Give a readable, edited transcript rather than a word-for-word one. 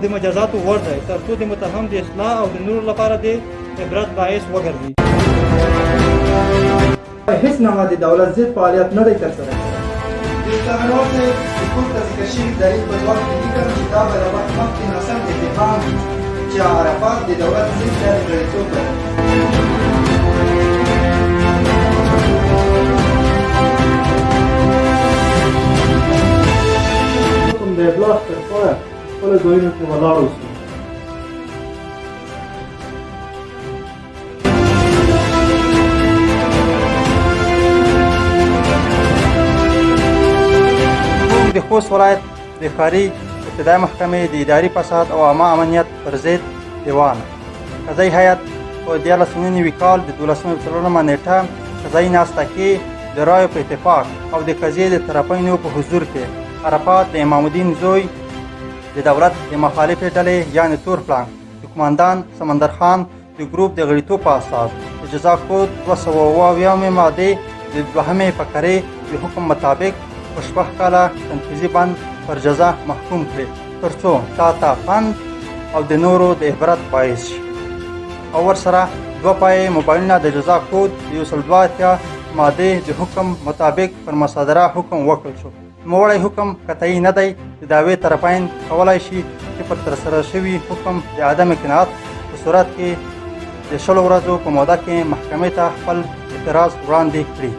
د مجازاتو وړ دی تر څو د متهم د اصلاح او د نورو لپاره د عبرت باعث وګرځي. هیڅ نوع د دولت ضد فعالیت نه دی ترسره کړی. د استاد د پورته ذکر شوي دلیل په ځواب کې لیکم چې دا به له وخت مخکې ناسم اتهام وي چې عرفات د دولت ضد یا د غړیتوب لري. حکم د ابلاغ تر پایه خپلو ځایونو کې ولاړ اوسئ. د خوست ولایت د ښاري ابتدایي محکمې د اداري فساد او عامه امنیت پر ضد دیوان قضایي هیئت په 1999 کال د 12 نیټه قضایي ناسته کې د رایو په اتفاق او د قضیې د طرفینو په حضور کې عرفات د امام الدین زوی د دولت د مخالفې ډلې یعنې تور پلان د قماندان سمندر خان د ګروپ د غړیتوب په اساس د جزا کود 278 مادې د 2 فقرې د حکم مطابق په 6 کاله تنفیذي بند پر جزا محکوم کړي ترڅو تا فند او د نورو د عبرت باعث شي او ورسره 2 پایې موبایلونه د جزا کود 182 مادې د حکم مطابق پر مصادره حکم وکړل شو. نوموړی حکم قطعي نه دی. د دعوې طرفین کولی شي چې پر ترسره شوي حکم د عدم قناعت په صورت کې د 20 ورځو په موده کې محکمې ته خپل اعتراض وړاندې کړي.